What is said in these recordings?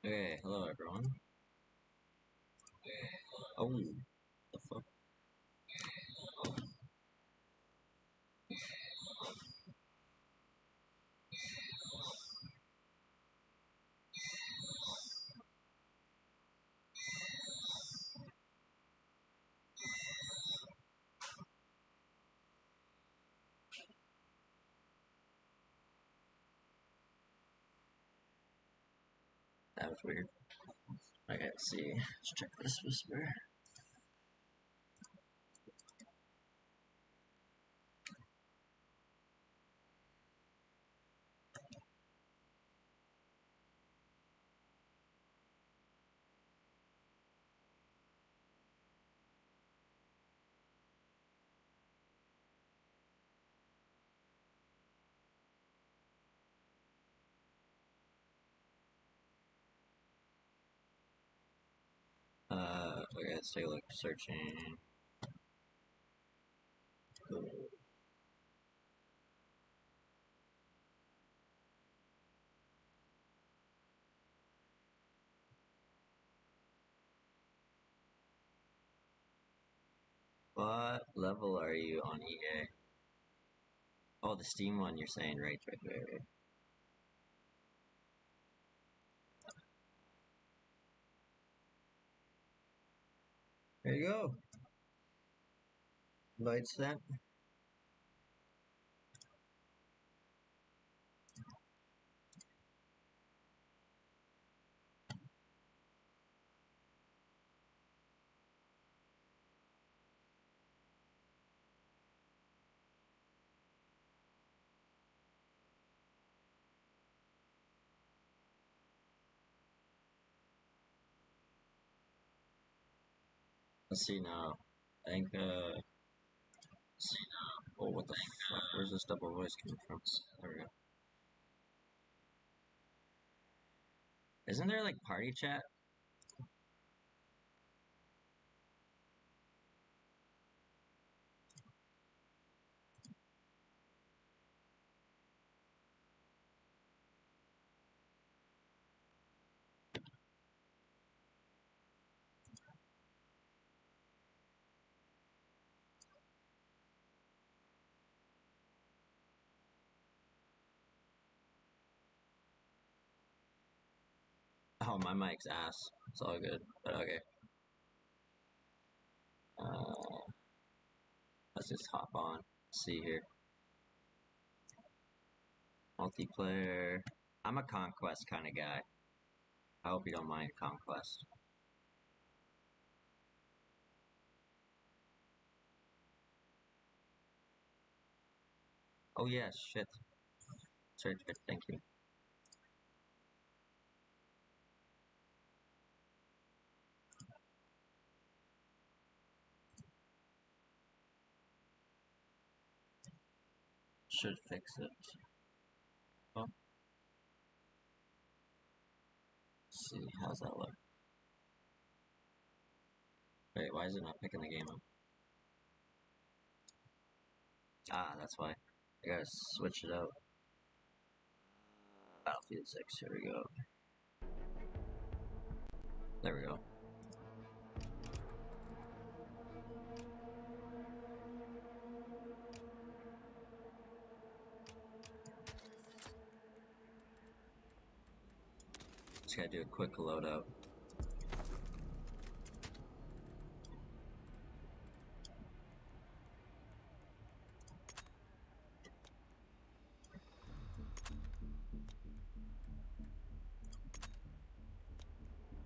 Okay, hello everyone. Oh, the fuck? That was weird. I gotta see. Let's check this whisper. Okay, let's take a look. Searching. What level are you on EA? Oh, the Steam one you're saying, right. There you go. Invite sent. Let's see now. I think, oh, what the fuck? Where's this double voice coming from? There we go. Isn't there, like, party chat? Oh, my mic's ass. It's all good, but okay. Let's just hop on. See here. Multiplayer. I'm a Conquest kind of guy. I hope you don't mind Conquest. Oh yeah, shit. Search it, thank you. Should fix it. Oh. Let's see, how's that look? Wait, why is it not picking the game up? Ah, that's why. I gotta switch it out. Battlefield 6, here we go. There we go. Just gotta do a quick loadout.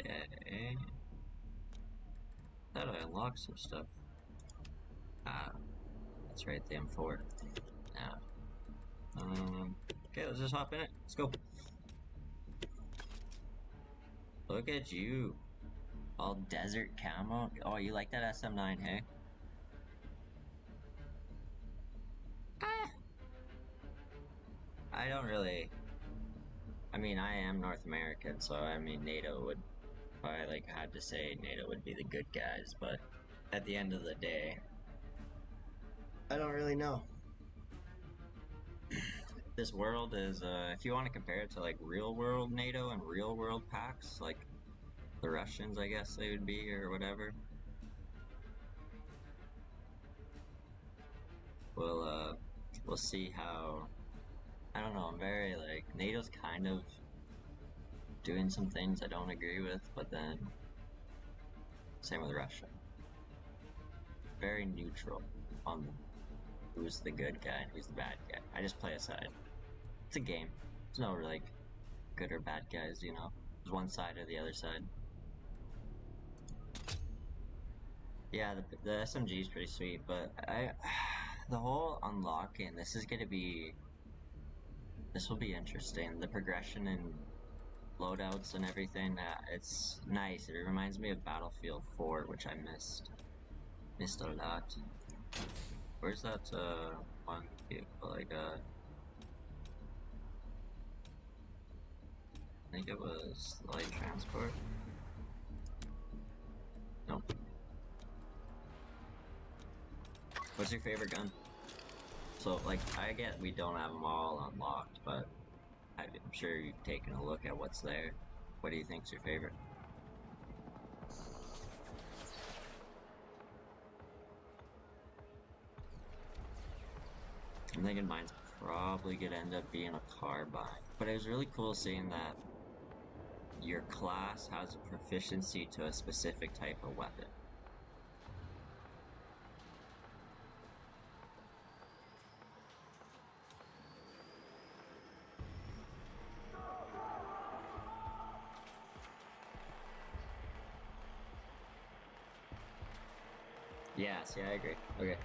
Okay. Thought I unlocked some stuff. Ah, that's right, the M4. Now. Okay, let's just hop in it. Let's go. Look at you. All desert camo. Oh, you like that SM9, hey? Ah! I don't really. I mean, I am North American, so I mean, NATO would. If I like had to say, NATO would be the good guys, but at the end of the day, I don't really know. this world is, if you want to compare it to like real world NATO and real world packs, like the Russians, I guess they would be, or whatever. We'll see how. I don't know. I'm very like NATO's kind of doing some things I don't agree with, but then same with Russia. Very neutral on who's the good guy and who's the bad guy. I just play a side. It's a game. There's no like good or bad guys, you know. There's one side or the other side. Yeah, the SMG is pretty sweet, but the whole unlocking, this will be interesting. The progression and loadouts and everything, it's nice. It reminds me of Battlefield 4, which I missed a lot. Where's that one vehicle? Like I think it was light transport. Nope. What's your favorite gun? So, like, I get we don't have them all unlocked, but I'm sure you've taken a look at what's there. What do you think's your favorite? I'm thinking mine's probably gonna end up being a carbine. But it was really cool seeing that your class has a proficiency to a specific type of weapon. Yeah, see, I agree. Okay.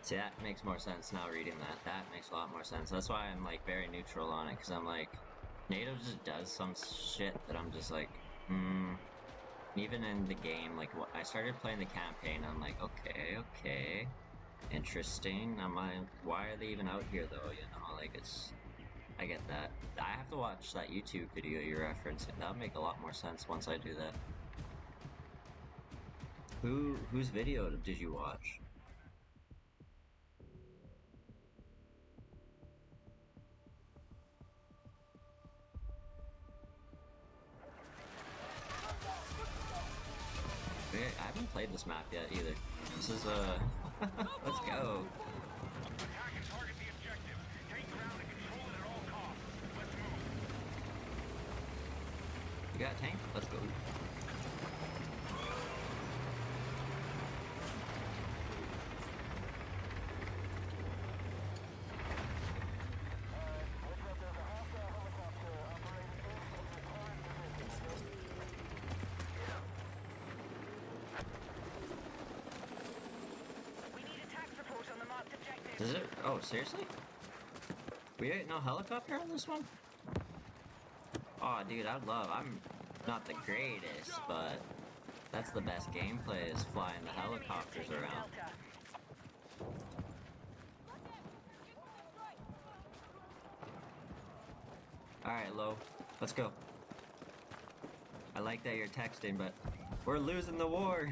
See, that makes more sense now reading that. That makes a lot more sense. That's why I'm, like, very neutral on it, because I'm like, NATO just does some shit that I'm just like, Even in the game, like, I started playing the campaign, I'm like, okay, interesting. I'm like, why are they even out here, though, you know? Like, I get that. I have to watch that YouTube video you're referencing. That'll make a lot more sense once I do that. Whose video did you watch? I haven't played this map yet either. This is let's go. Attack and target the objective. Take ground and control it at all costs. Let's move. You got a tank? Let's go. We need attack support on the marked objective. Does it? Oh, seriously? We ain't no helicopter on this one? Oh, dude, I'm not the greatest, but that's the best gameplay is flying the helicopters around. Alright, Lo, let's go. I like that you're texting, but we're losing the war.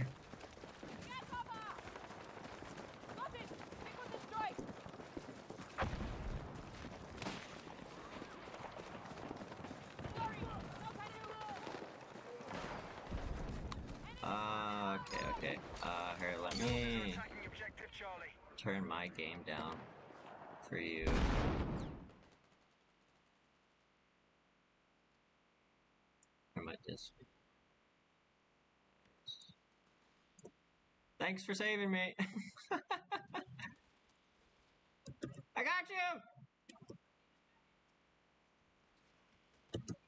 Okay. Here, let me turn my game down for you. Where might this be? Thanks for saving me. I got you.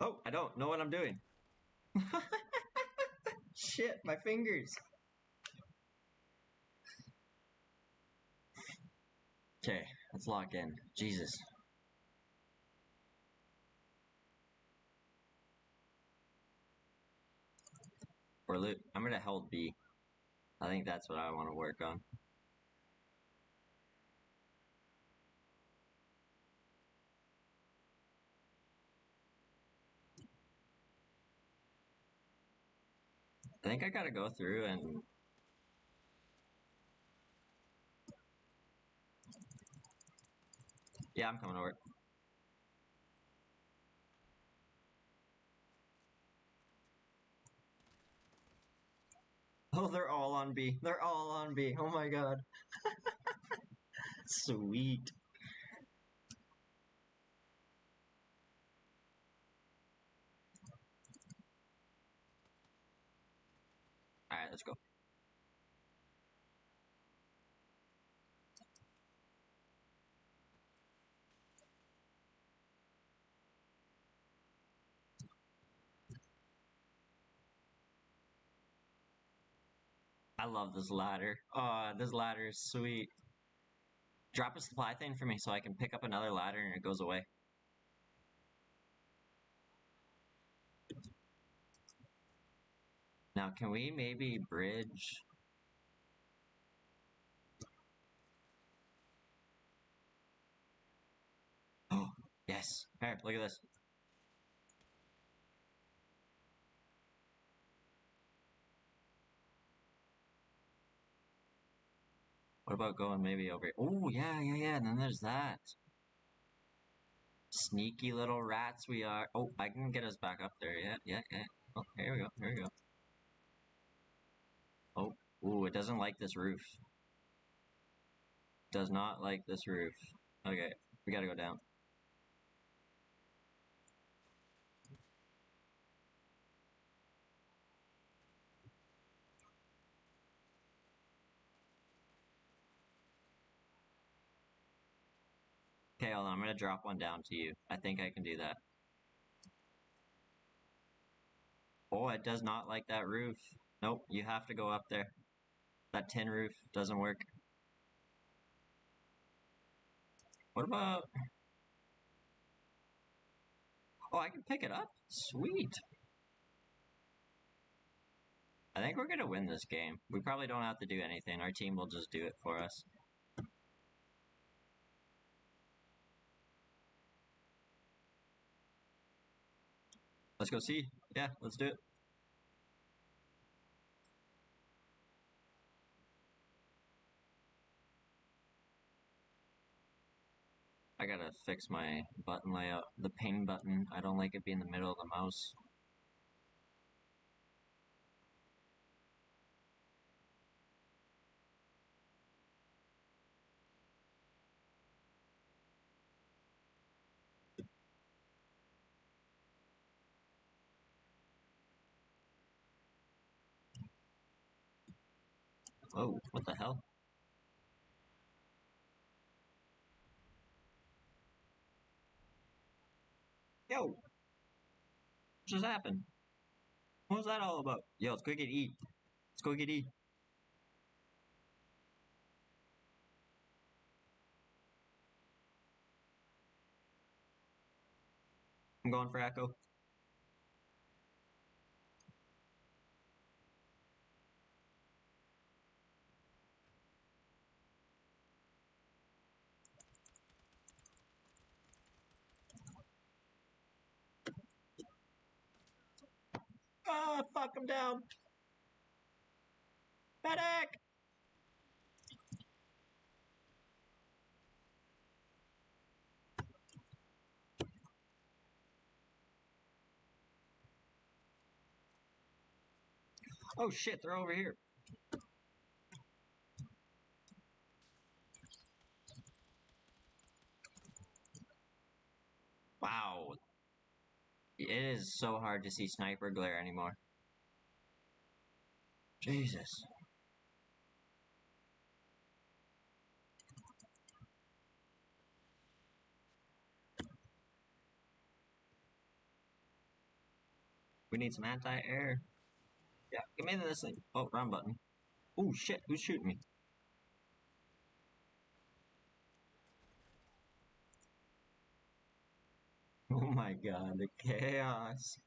Oh, I don't know what I'm doing. Shit, my fingers. Okay, let's lock in. Jesus. I'm gonna hold B. I think that's what I want to work on. I think I gotta go through and Yeah, I'm coming over. Oh, they're all on B. They're all on B. Oh my god. Sweet. Alright, let's go. I love this ladder. Oh, this ladder is sweet. Drop a supply thing for me so I can pick up another ladder and it goes away. Now, can we maybe bridge? Oh, yes. Here, look at this. What about going maybe over here? Oh, yeah, yeah, yeah. And then there's that. Sneaky little rats we are. Oh, I can get us back up there. Yeah, yeah, yeah. Oh, here we go. Here we go. Oh, ooh, it doesn't like this roof. Does not like this roof. Okay, we gotta go down. Okay, hold on. I'm gonna drop one down to you. I think I can do that. Oh, it does not like that roof. Nope, you have to go up there. That tin roof doesn't work. What about... Oh, I can pick it up? Sweet. I think we're gonna win this game. We probably don't have to do anything. Our team will just do it for us. Let's go see. Yeah, let's do it. I gotta fix my button layout. The ping button, I don't like it being in the middle of the mouse. Oh, what the hell? Yo, what just happened? What was that all about? Yo, let's go get eat. Let's go get eat. I'm going for Echo. Ah, fuck him down. Medic! Oh shit, they're over here. Wow. It is so hard to see sniper glare anymore. Jesus. We need some anti-air. Yeah, give me this thing. Oh, wrong button. Oh shit, who's shooting me? Oh my god, the chaos.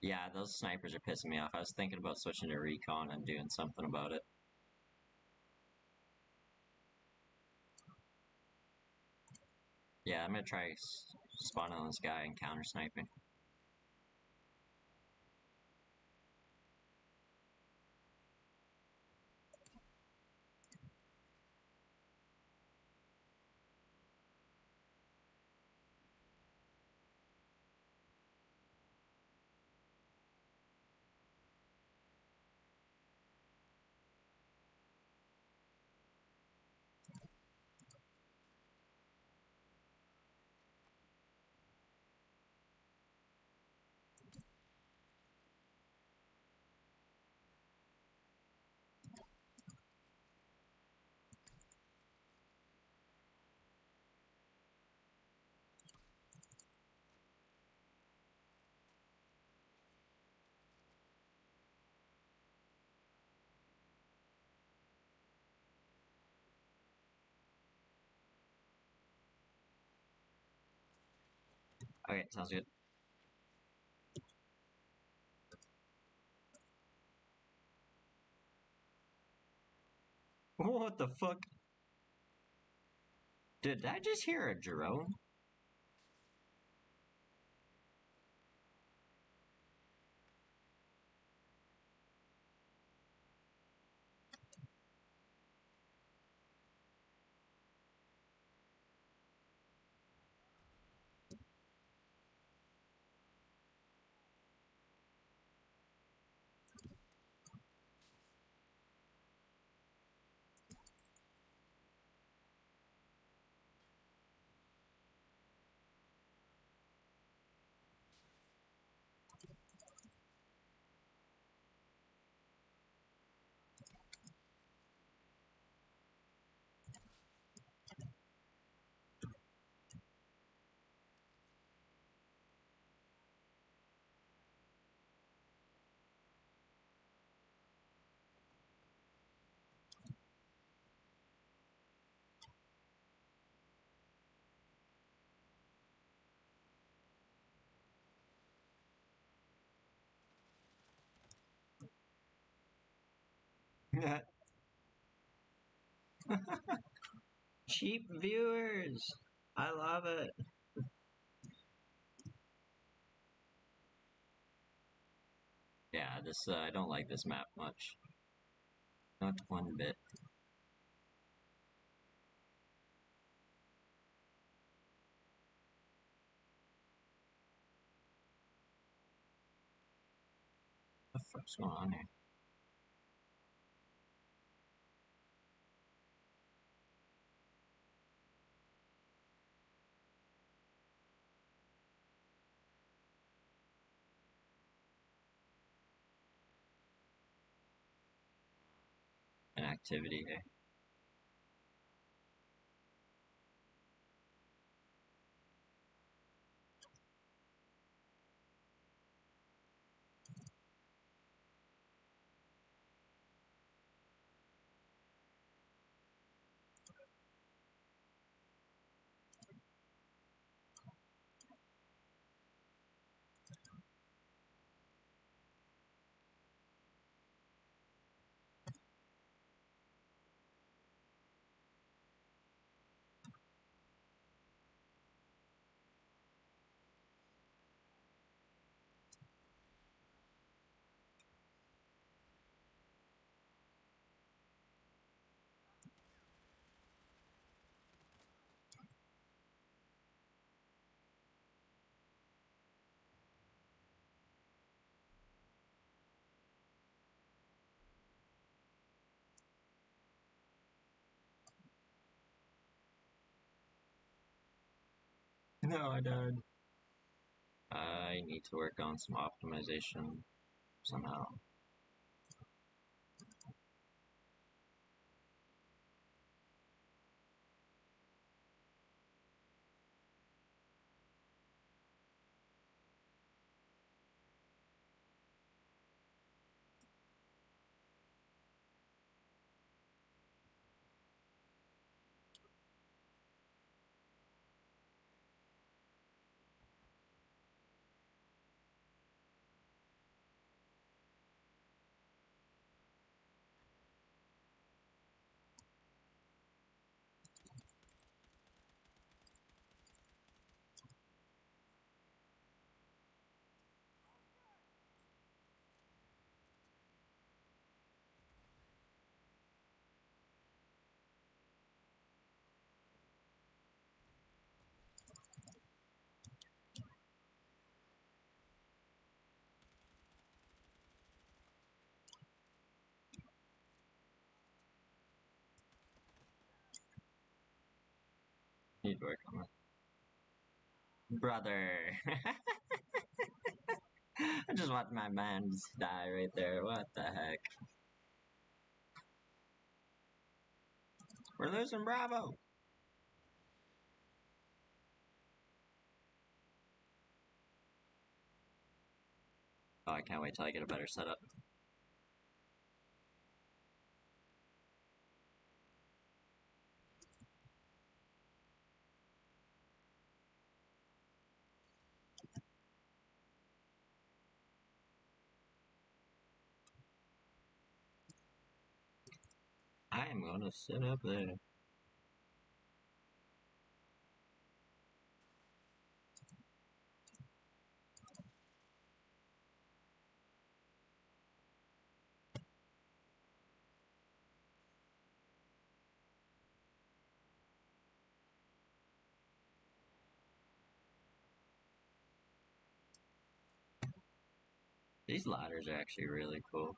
Yeah, those snipers are pissing me off. I was thinking about switching to recon and doing something about it. Yeah, I'm gonna try spawning on this guy and counter sniping. Okay, sounds good. What the fuck? Did I just hear a drone? Cheap viewers! I love it. Yeah, this I don't like this map much. Not one bit. What the fuck's going on here? An activity here. No, I died. I need to work on some optimization somehow. Need to work on that. Brother! I just watched my man just die right there. What the heck? We're losing Bravo! Oh, I can't wait till I get a better setup. I'm gonna sit up there. These ladders are actually really cool.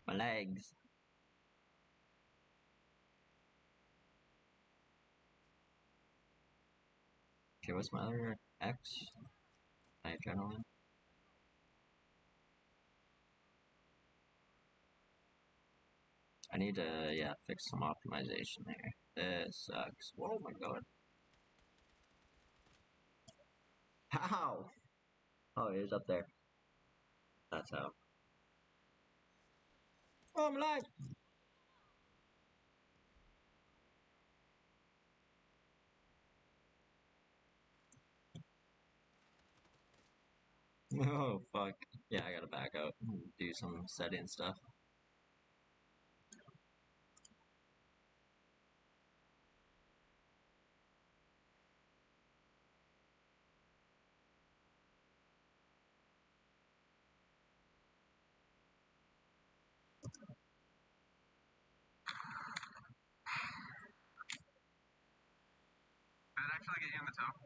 My legs. Okay, what's my other X? My adrenaline. I need to, yeah, fix some optimization there. This sucks. Oh my god. How? Oh, he's up there. That's how. Oh, I'm alive! Oh, fuck. Yeah, I gotta back out and do some setting stuff. Did that actually get you in the toe?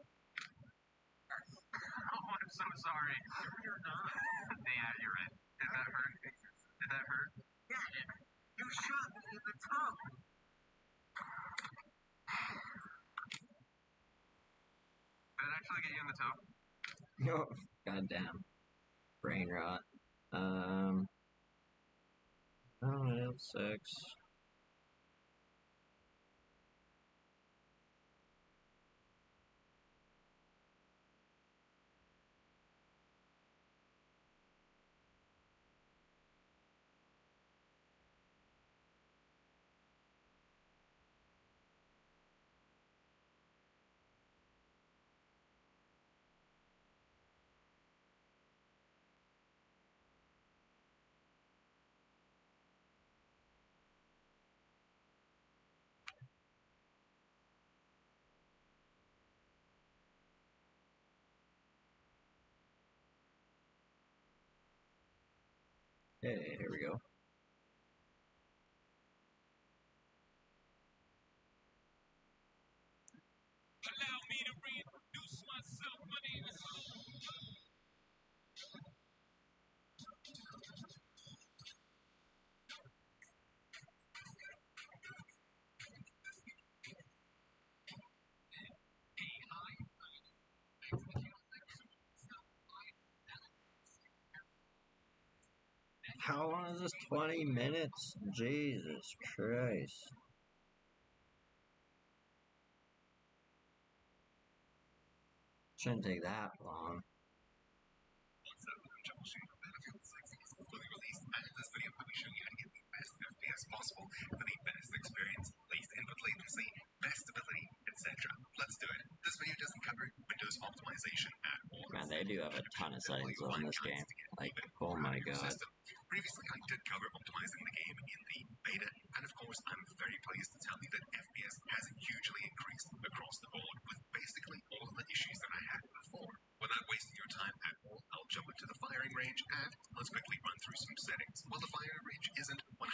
Oh, I'm so sorry. You're not. Yeah, you're right. Did that hurt? Did that hurt? Yeah. You shot me in the toe. Did it actually get you in the toe? No, goddamn. Brain rot. Oh, it sucks. Hey, here we go. Allow me to reintroduce myself. My name is... How long is this? 20 minutes? Jesus Christ. Shouldn't take that long. fully released, and in this video I'll be showing you how to get the best FPS possible for the best experience, least input latency, best stability, etc. Let's do it. This video doesn't cover Windows optimization at all. Man, they do have a ton of settings on this game. Like, oh my god. Previously, I did cover optimizing the game in the beta, and of course, I'm very pleased to tell you that FPS has hugely increased across the board with basically all of the issues that I had before. Without wasting your time at all, I'll jump into the firing range and let's quickly run through some settings. While the firing range isn't 100%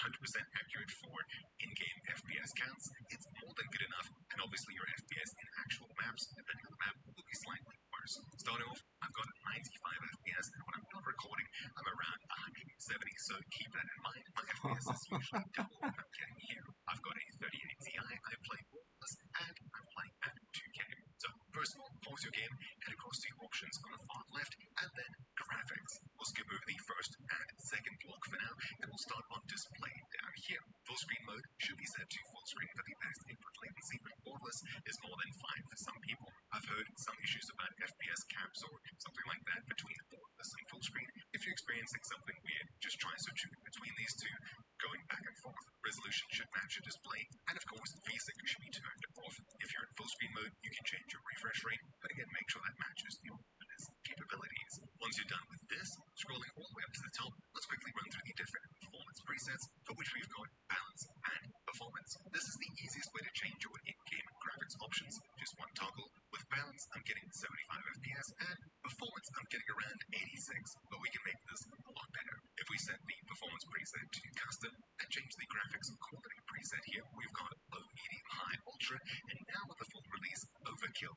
accurate for in-game FPS counts, it's more than good enough, and obviously your FPS in actual maps, depending on the map, will be slightly worse. Starting off, I've got 95 FPS, and when I'm not recording, I'm around 170, so keep that in mind. My FPS is usually double what I'm getting here. I've got a 3080 Ti, I play Warless, and I'm playing at 2K. So, first of all, pause your game, head across to your options on the far left, and then graphics. We'll skip over the first and second block for now, and we'll start on display down here. Full screen mode should be set to full screen for the best input latency, but borderless is more than fine for some people. I've heard some issues about FPS caps or something like that between borderless and full screen. If you're experiencing something weird, just try switching between these two, going back and forth. Resolution should match your display, and of course, VSync should be turned off. If you're in full screen mode, you can change your refresh rate, but again, make sure that matches the his capabilities. Once you're done with this, scrolling all the way up to the top, let's quickly run through the different performance presets for which we've got balance and performance. This is the easiest way to change your in-game graphics options. Just one toggle. With balance, I'm getting 75 FPS, and performance, I'm getting around 86, but we can make this a lot better. If we set the performance preset to custom and change the graphics quality preset here, we've got low, medium, high, ultra, and now with the full release, overkill.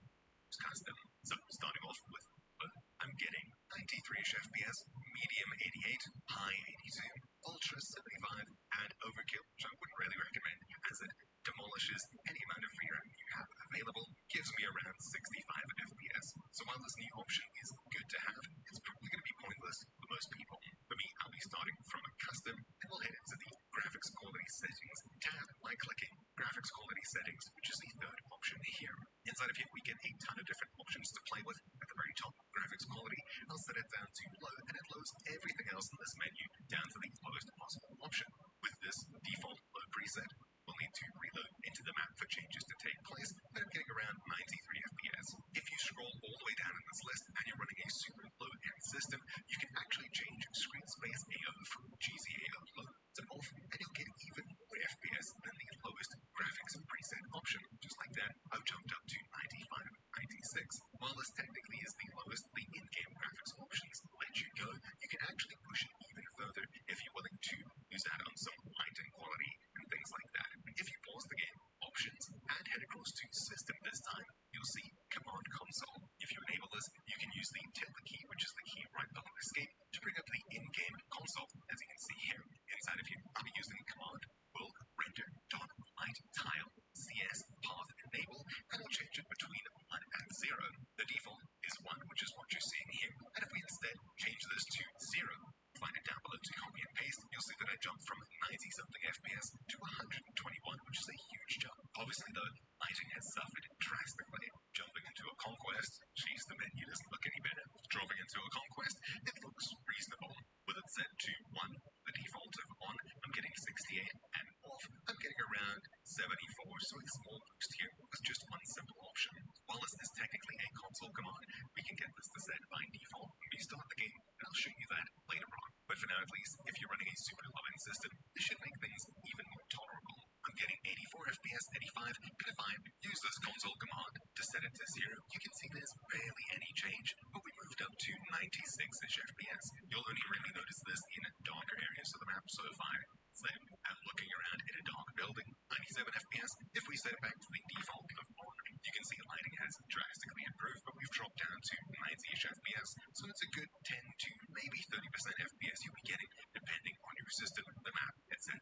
It's custom. So starting off with low, I'm getting 93ish FPS, medium 88, high 82, ultra 75, and overkill, which I wouldn't really recommend as it demolishes any amount of VRAM you have available, gives me around 65 FPS. So while this new option is good to have, it's probably going to be pointless for most people. For me, I'll be starting from a custom, and we'll head into the graphics quality settings tab by clicking graphics quality settings, which is the third option here. Inside of here, we get a ton of different options to play with. At the very top, graphics quality, I'll set it down to low, and it loads everything else in this menu down to the lowest possible option. With this default low preset, we'll need to reload into the map for changes to take place, and I'm getting around 93 FPS. If you scroll all the way down in this list and you're running a super low-end system, you can actually change screen space AO from GZAO low to off, and you'll get even more FPS than the lowest graphics preset option. Just like that, I've jumped up to 95, 96. While this technically is the lowest, the in-game graphics options let you go. You can actually push it even further if you're willing to use that on some lighting quality and things like that. If you pause the game, options, and head across to system this time, you'll see command console. If you enable this, you can use the tilde key, which is the key right below escape, to bring up the in-game console, as you can see here. Inside of here, I'll be using command will render dot light tile cs path enable, and I'll change it between 1 and 0. The default is 1, which is what you're seeing here, and if we instead change this to 0, find it down below to copy and paste, you'll see that I jumped from 90 something FPS to 121, which is a huge jump. Obviously, though, lighting has suffered drastically. Jumping into a conquest, geez, the menu doesn't look any better. Dropping into a conquest, it looks reasonable. With it set to 1, the default of on, I'm getting 68, and off, I'm getting around 74, so a small boost here with just one simple option. While this is technically a console command, we can get this to set by default when we start the game, and I'll show you that later on. But for now at least, if you're running a super low-end system, this should make things even more tolerable. I'm getting 84 FPS, 85, and if I use this console command to set it to 0, you can see there's barely any change, but we moved up to 96-ish FPS. You'll only really notice this in darker areas of the map, so if I say I'm looking around in a dark building, 97 FPS, if we set it back to the default of on, you can see lighting has drastically improved, but we've dropped down to 90-ish FPS, so it's a good 10 to maybe 30% FPS you'll be getting, depending on your system, the map, etc.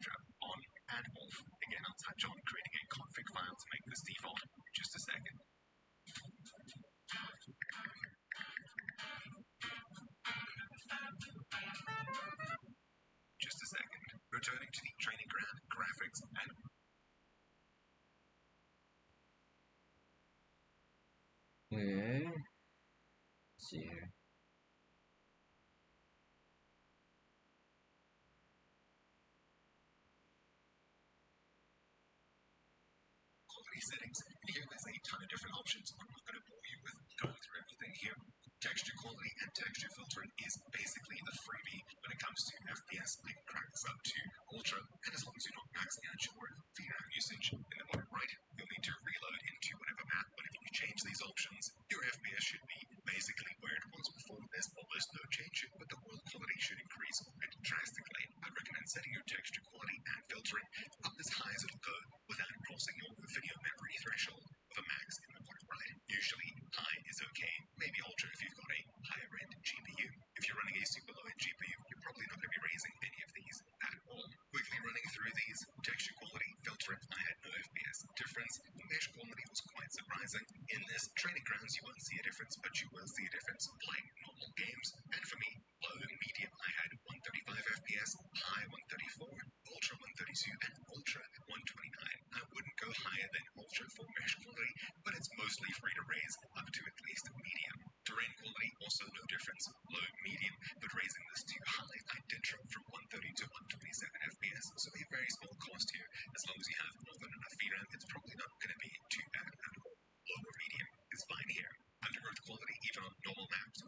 On and off. Again, I'll touch on creating a config file to make this default in just a second. Just a second. Returning to the training ground, graphics, and Okay. Let's see here. quality settings. And here there's a ton of different options. I'm not going to bore you with going through everything here. Texture quality and texture filtering is basically a freebie when it comes to FPS. I can crack this up to ultra, and as long as you're not maxing out your VRAM usage in the bottom right, you'll need to reload into whatever map. But if you change these options, your FPS should be basically where it was before. There's almost no change, but the world quality should increase quite drastically. I'd recommend setting your texture quality and filtering up as high as it'll go without crossing your video memory threshold of a max in the bottom right. Usually, high is okay, maybe ultra if you've got a higher end GPU. If you're running a super low end GPU, you're probably not going to be raising any of these at all. Quickly running through these, texture quality, filtering, I had no FPS difference. Mesh quality was quite surprising. In this training grounds, you won't see a difference, but you will see a difference playing normal games. And for me, low and medium, I had 135 FPS, high 134, ultra 132, and ultra 129. I wouldn't go higher than ultra for mesh quality, but it's mostly free to raise up to at least medium. Terrain quality, also no difference, low, medium, but raising this to high, I did drop from 130 to 127 FPS, so a very small cost here. As long as you have more than enough VRAM, it's probably not going to be too bad at all. Low or medium is fine here. Undergrowth quality, even on normal maps,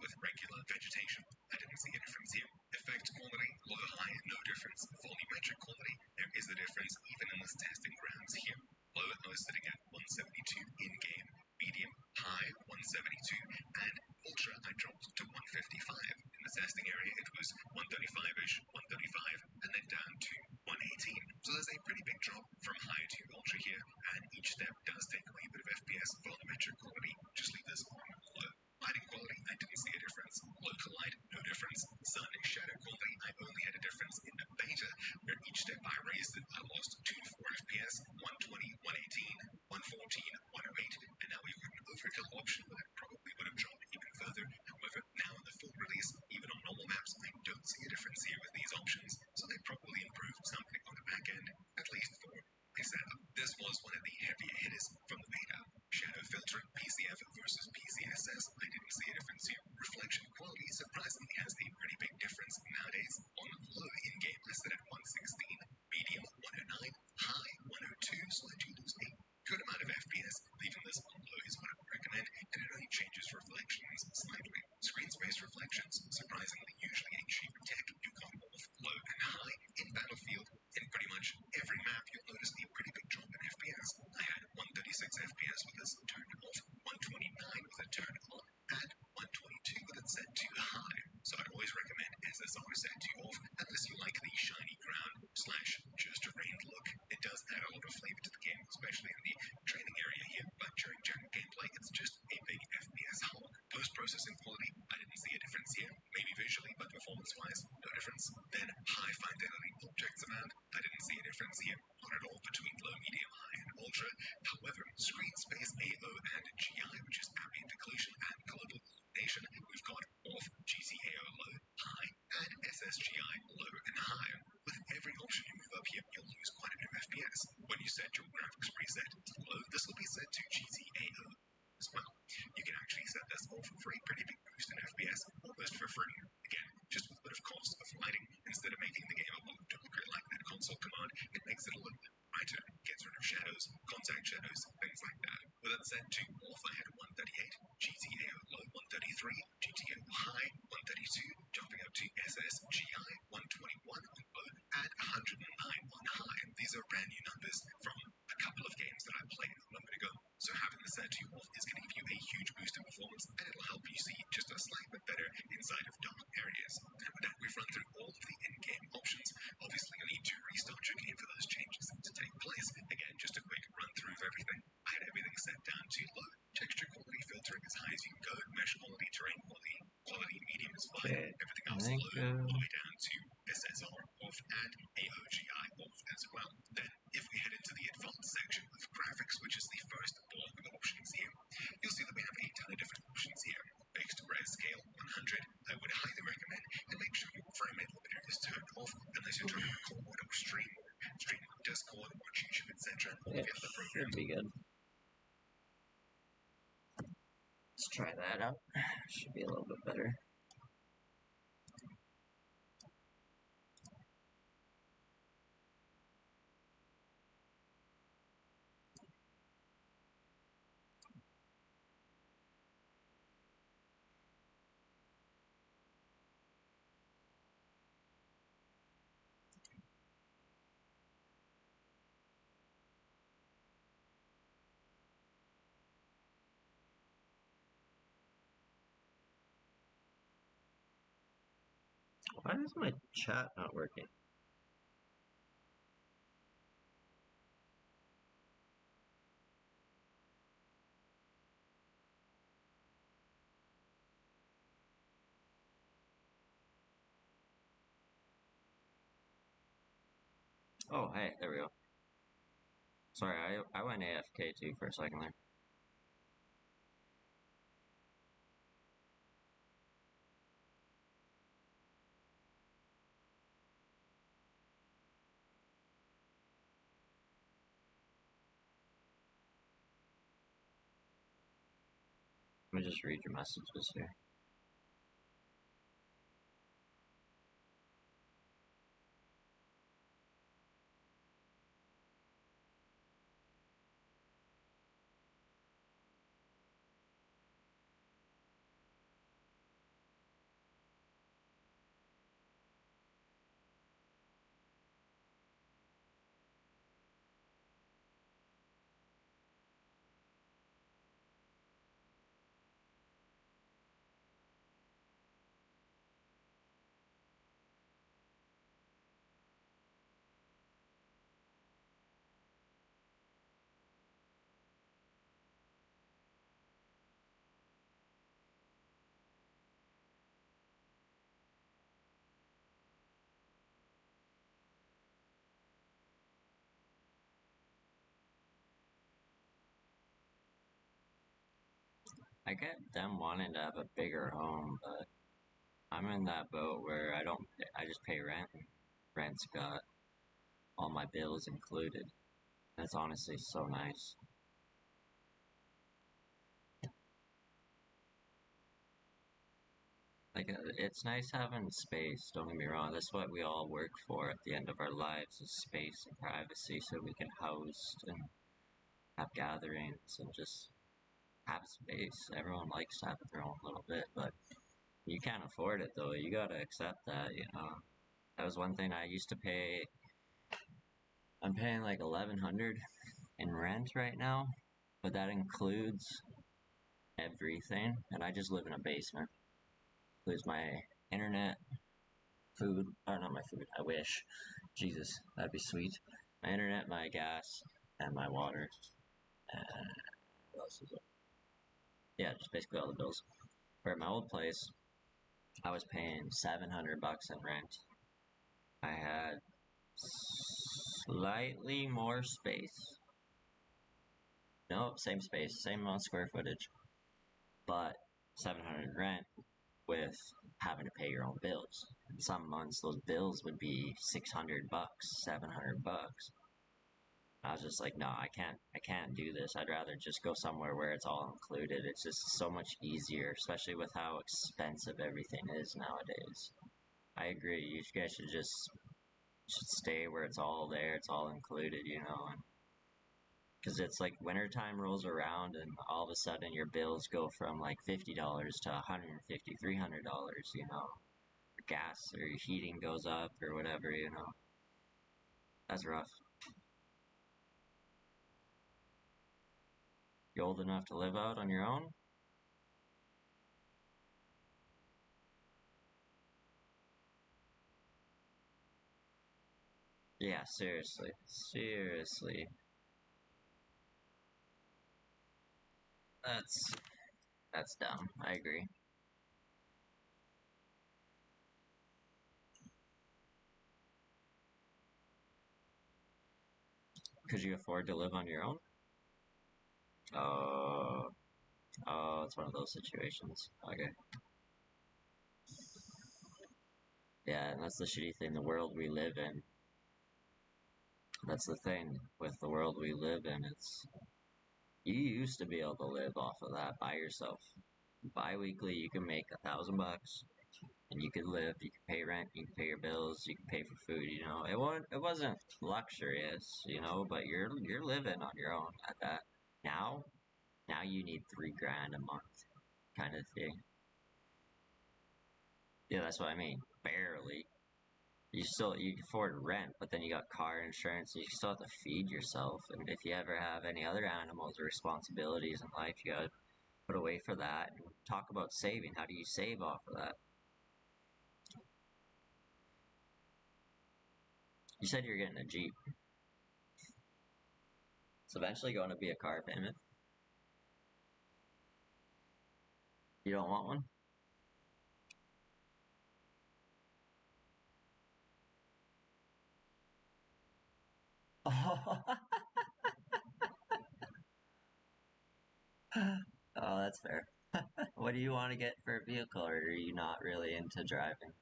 was 135-ish, 135, and then down to 118. So there's a pretty big drop from high to ultra here, and each step does take a wee bit of FPS. Volumetric quality, just leave this on low. Lighting quality, I didn't see a difference. Local light, no difference. Sun and shadow quality, I only had a difference in the beta, where each step I raised it, I lost 2 to 4 FPS, 120, 118, 114, 108, and now we've got an overkill option that probably would have dropped even further. However, now in the full release, even on normal maps, I don't see a difference here with these options, so they probably improved something on the back end, at least for my setup. This was one of the heavier hitters from the beta. Shadow filtering, PCF versus PCSS, I didn't see a difference here. Reflection quality surprisingly has a pretty big difference nowadays. On low in-game, I set at 116, medium 109, high 102, so I do lose a good amount of FPS. Leaving this on low is what I would recommend, and it only changes reflections slightly. Screen space reflections, surprisingly usually a cheaper tech. You've got both low and high in Battlefield. In pretty much every map, you'll notice a pretty big drop in FPS. I had 136 FPS with this turned off, 129 with it turned on, and 122 with it set to high. So I'd always recommend SSR set to off, unless you like the shiny ground / just a rained look. It does add a lot of flavor to the game, especially in the training area here, but during general gameplay, it's just a big FPS hog. Post-processing quality, I didn't see a difference here. Maybe visually, but performance-wise, no difference. Then high fidelity objects amount, I didn't see a difference here. Not at all between low, medium, high, and ultra. However, screen space AO and GI, which is ambient occlusion and global illumination, we've got off GTAO low, high, and SSGI low and high. With every option you move up here, you'll lose quite a bit of FPS. When you set your graphics preset to low, this will be set to GTAO as well. You can actually set this off for a pretty big boost in FPS, almost for free. Again, just with a bit of cost of lighting, instead of making the game a little darker like that console command, it makes it a little bit brighter, gets rid of shadows, contact shadows, things like that. With it set to off, I had 138, GTAO low 133, GTAO high 132, jumping up to SSGI 121 on low, and 109 on high. These are brand new numbers from a couple of games that I played a moment ago. So having the set to off is going to give you a huge boost in performance, and it'll help you see just a slight bit better inside of dark areas. And with that, we've run through all of the in-game options. Obviously, you'll need to restart your game for those changes to take place. Again, just a quick run through of everything. I had everything set down to low. Texture quality filtering as high as you can go. Mesh quality, terrain quality medium is fine. Okay, Everything I else think, low, all the way down to SSR off and AOGI off as well. Then, if we head into the advanced section of graphics, which is the first block of options here, you'll see that we have a ton of different options here. Fixed res scale 100, I would highly recommend, and make sure your frame rate limiter is turned off unless you're trying to record or streaming on Discord, watch YouTube, etc. it should be good. Let's try that out. Should be a little bit better. Why is my chat not working? Oh, hey, there we go. Sorry, I went AFK too for a second there. Let me just read your messages here. I get them wanting to have a bigger home, but I'm in that boat where I just pay rent. Rent's got all my bills included. That's honestly so nice. Like, it's nice having space, don't get me wrong. That's what we all work for at the end of our lives is space and privacy so we can host and have gatherings and just have space. Everyone likes to have their own little bit, but you can't afford it though. You gotta accept that, you know. That was one thing I used to pay. I'm paying like 1100 in rent right now, but that includes everything, and I just live in a basement. Includes my internet, food, or not my food, I wish. Jesus, that'd be sweet. My internet, my gas, and my water. And what else is it? Yeah, just basically all the bills. Where at my old place, I was paying 700 bucks in rent. I had slightly more space. Nope, same space, same amount of square footage, but 700 rent with having to pay your own bills. In some months, those bills would be 600 bucks, 700 bucks. I was just like, no, I can't do this. I'd rather just go somewhere where it's all included. It's just so much easier, especially with how expensive everything is nowadays. I agree. You guys should stay where it's all there. It's all included, you know. Because it's like wintertime rolls around and all of a sudden your bills go from like $50 to $150, $300, you know. Gas or heating goes up or whatever, you know. That's rough. You old enough to live out on your own? Yeah, seriously. Seriously. That's that's dumb. I agree. Could you afford to live on your own? Oh, oh, it's one of those situations. Okay. Yeah, and that's the shitty thing. The world we live in. That's the thing with the world we live in. It's you used to be able to live off of that by yourself. Bi-weekly, you can make $1,000 and you could live. You could pay rent. You could pay your bills. You could pay for food. You know, it wasn't luxurious. You know, but you're living on your own at that. Now, now you need 3 grand a month, kind of thing. Yeah, that's what I mean. Barely. You can afford rent, but then you got car insurance. You still have to feed yourself, and if you ever have any other animals or responsibilities in life, you gotta put away for that. And talk about saving. How do you save off of that? You said you're getting a Jeep. It's eventually going to be a car payment. You don't want one? Oh, that's fair. What do you want to get for a vehicle, or are you not really into driving?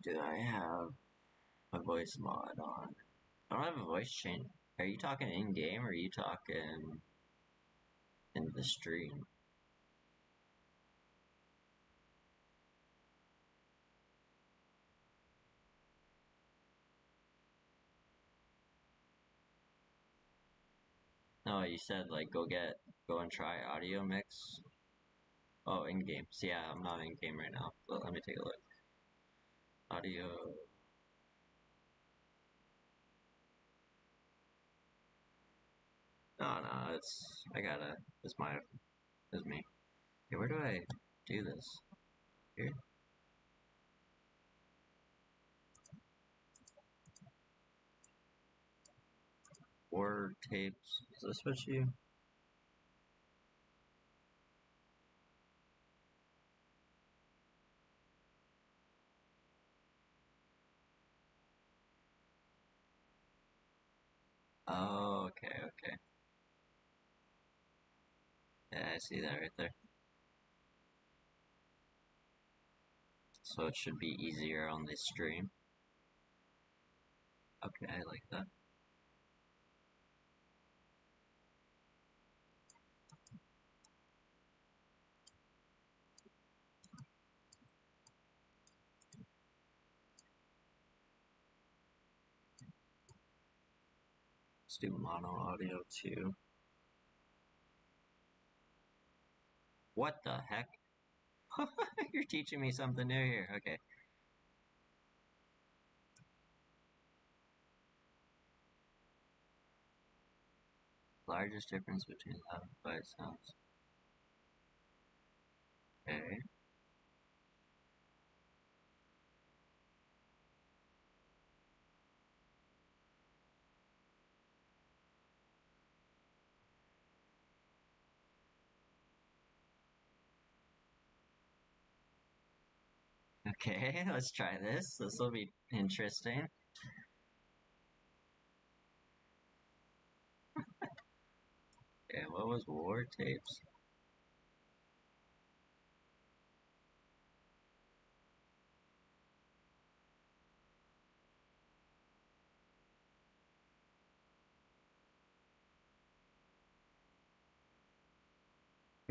Do I have a voice mod on? I don't have a voice change. Are you talking in game or are you talking in the stream? No, you said like go and try audio mix. Oh, in game. So yeah, I'm not in game right now. So let me take a look. Audio. No, no, it's my, it's me. Okay, where do I do this? Here? War tapes. Is this what you? Oh, okay, okay. Yeah, I see that right there. So it should be easier on this stream. Okay, I like that. Let's do mono audio too. What the heck? You're teaching me something new here. Okay. Largest difference between loud and quiet sounds. Okay. Okay, let's try this. This will be interesting. Okay, what was war tapes?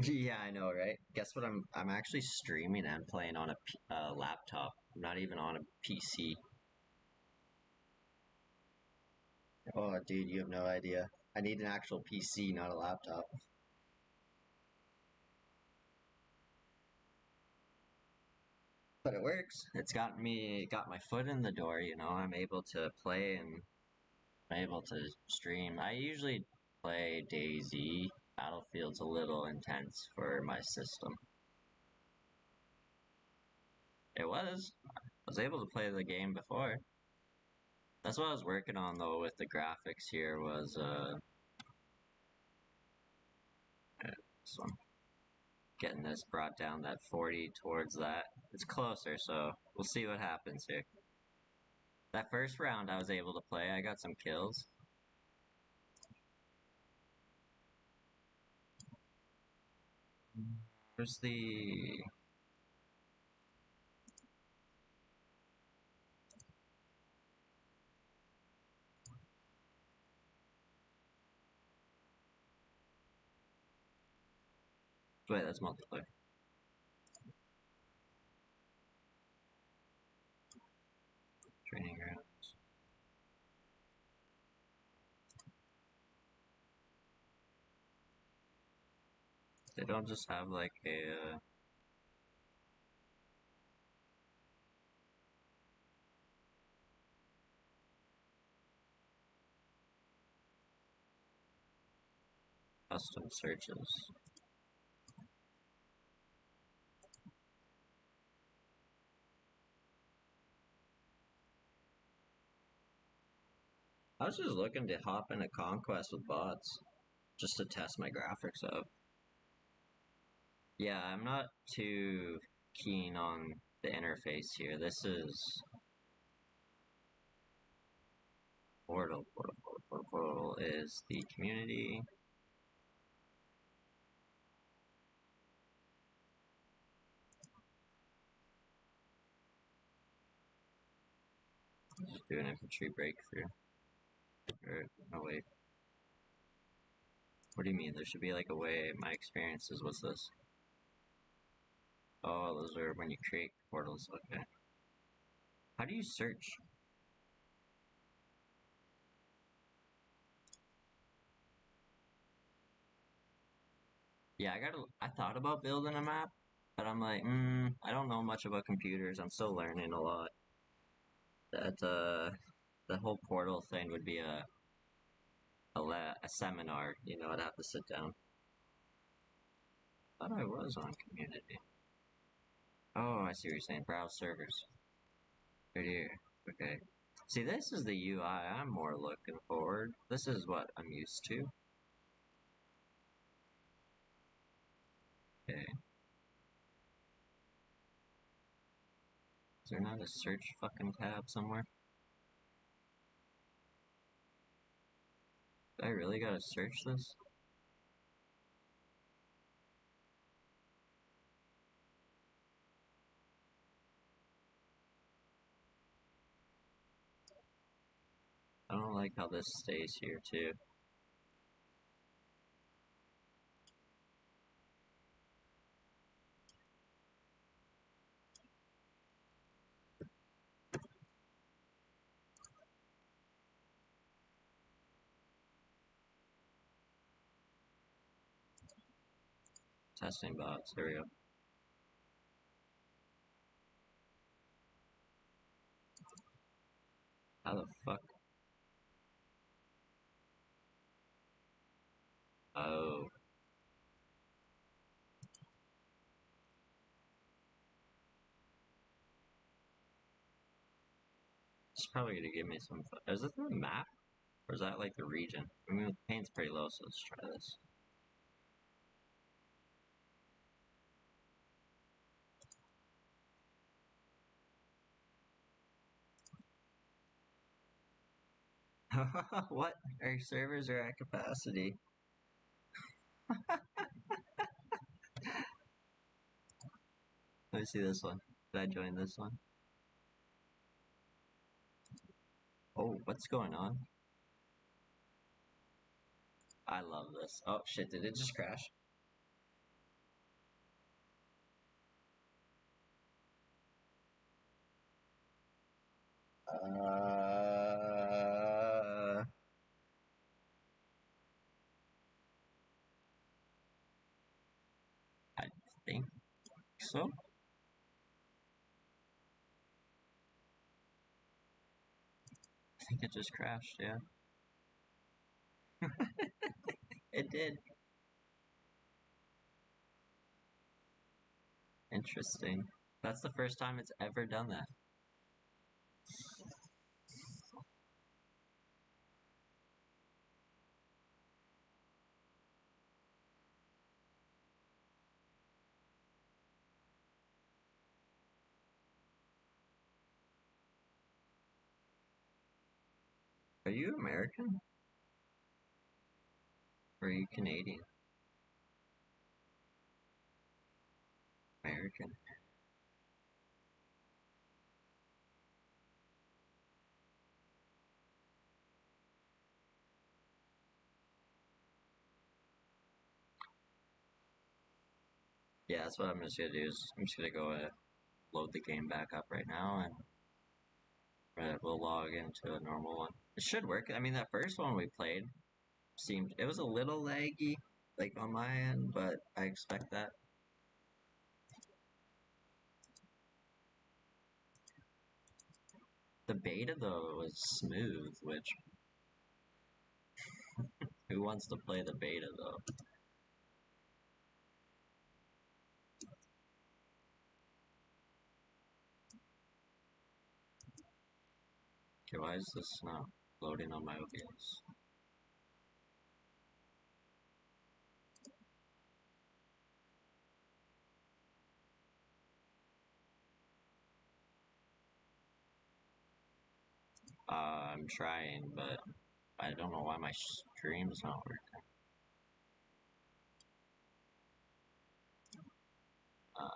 Yeah, I know, right? Guess what? I'm actually streaming and playing on a laptop. I'm not even on a PC. Oh, dude, you have no idea. I need an actual PC, not a laptop. But it works. Got my foot in the door, you know. I'm able to play and I'm able to stream. I usually play DayZ. Battlefield's a little intense for my system. It was. I was able to play the game before. That's what I was working on though with the graphics here was this one. Getting this brought down that 40 towards that. It's closer, so we'll see what happens here. That first round I was able to play, I got some kills. Where's the... Wait, that's multiplayer. Training grounds. They don't just have like a... custom searches. I was just looking to hop into Conquest with bots, just to test my graphics out. Yeah, I'm not too keen on the interface here. This is Portal is the community. Just do an infantry breakthrough. Or, oh wait. What do you mean? There should be like a way. My experiences. What's this? Oh, those are when you create portals. Okay. How do you search? Yeah, I thought about building a map, but I'm like, I don't know much about computers. I'm still learning a lot. That the whole portal thing would be a seminar. You know, I'd have to sit down. Thought I was on community. Oh, I see what you're saying. Browse servers. Right here. Okay. See, this is the UI I'm more looking forward. This is what I'm used to. Okay. Is there not a search fucking tab somewhere? Do I really gotta search this? I don't like how this stays here too. Testing bots, there we go. How the fuck? Oh. It's probably gonna give me some. Is this the map? Or is that like the region? I mean, the paint's pretty low, so let's try this. What? Our servers are at capacity. Let me see this one. Did I join this one? Oh, what's going on? I love this. Oh shit, did it just crash? I think so. I think it just crashed, yeah. It did. Interesting. That's the first time it's ever done that. Are you American? Or are you Canadian? American. Yeah, that's what I'm just gonna do is I'm just gonna go load the game back up right now and we'll log into a normal one. It should work. I mean, that first one we played seemed it was a little laggy, like on my end, but I expect that. The beta though was smooth, which who wants to play the beta though? Okay, why is this not loading on my OBS? I'm trying, but I don't know why my stream's not working. Uh,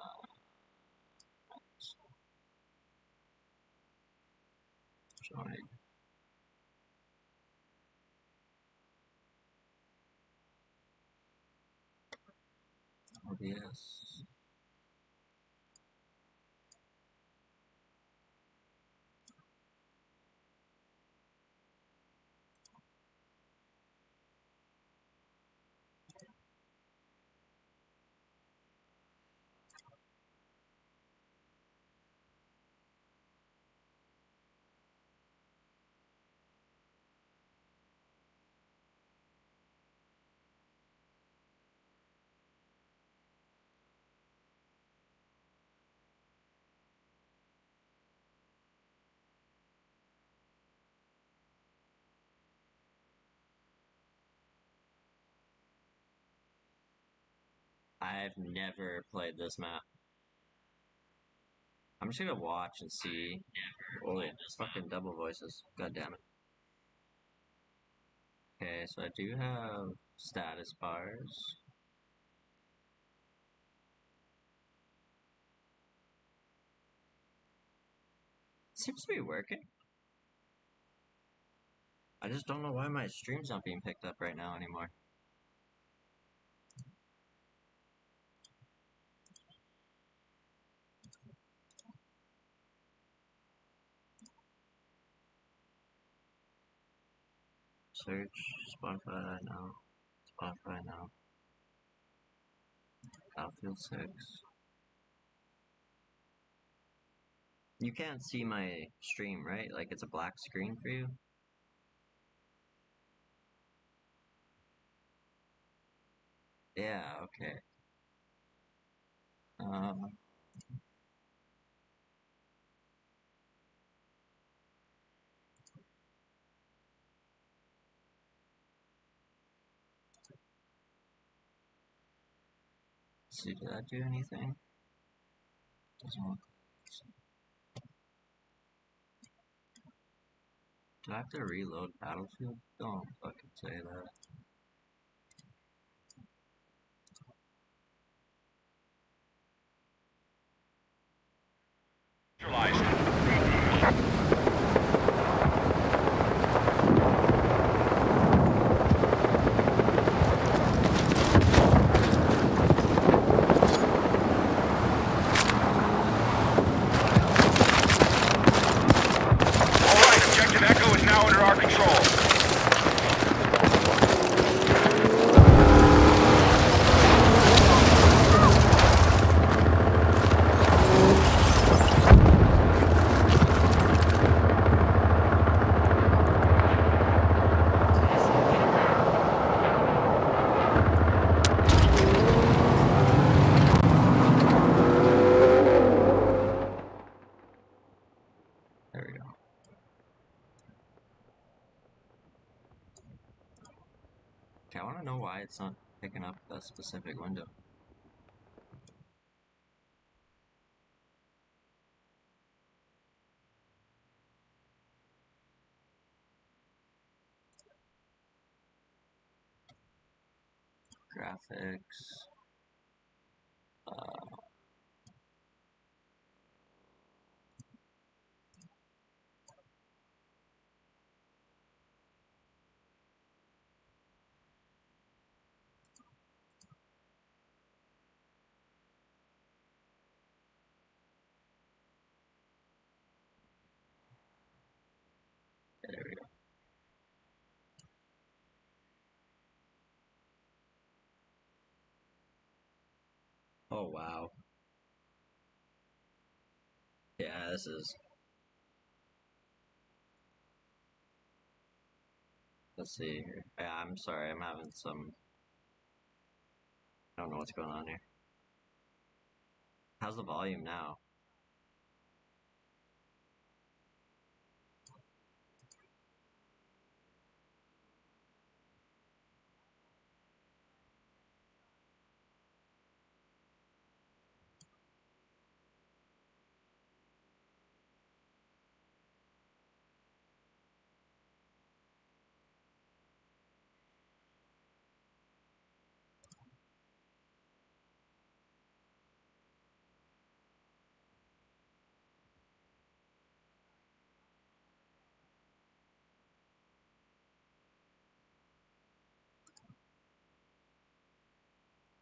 join OBS. I've never played this map. I'm just gonna watch and see. Holy, fucking double voices. God damn it. Okay, so I do have status bars. Seems to be working. I just don't know why my stream's not being picked up right now anymore. Search Spotify now. Spotify now. Battlefield 6. You can't see my stream, right? Like it's a black screen for you? Yeah, okay. Um, see, did that do anything? Doesn't look. Do I have to reload Battlefield? Don't fucking say that. Alright, Objective Echo is now under our control. There we go. Okay, I want to know why it's not picking up a specific window. Graphics. There we go. Oh wow. Yeah, this is. Let's see here. Yeah, I'm sorry, I'm having some. I don't know what's going on here. How's the volume now?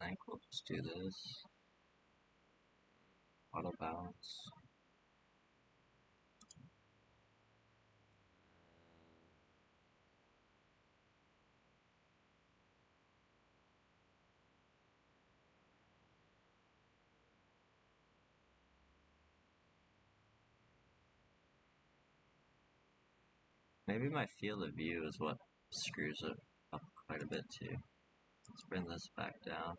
I think we'll just do this. Auto balance. Maybe my field of view is what screws it up quite a bit too. Let's bring this back down.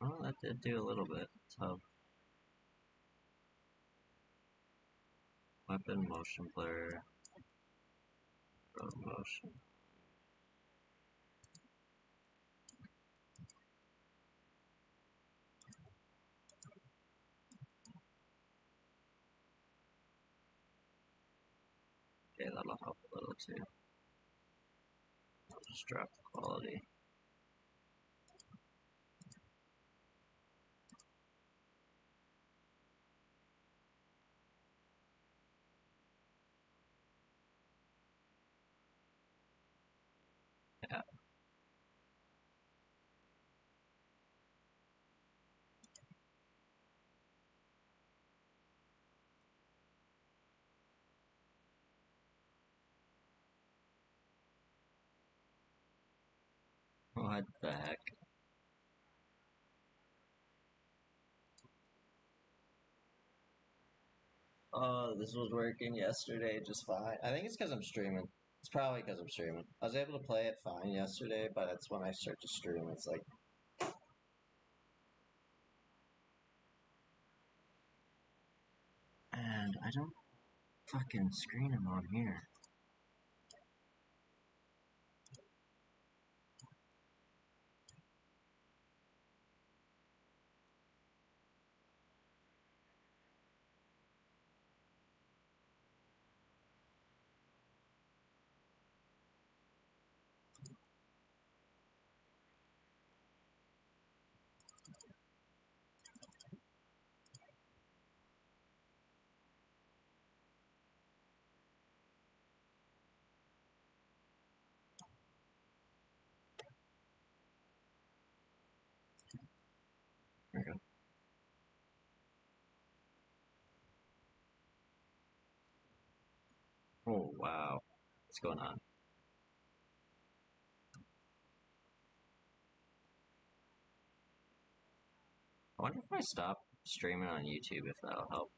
Oh, that did do a little bit. So Weapon, motion blur, road motion. Okay, that'll help a little too. I'll just drop the quality. Yeah. What the heck? Oh, this was working yesterday just fine. I think it's because I'm streaming. It's probably because I'm streaming. I was able to play it fine yesterday, but it's when I start to stream, it's like. And I don't fucking screen him on here. There we go. Oh, wow. What's going on? I wonder if I stop streaming on YouTube if that'll help.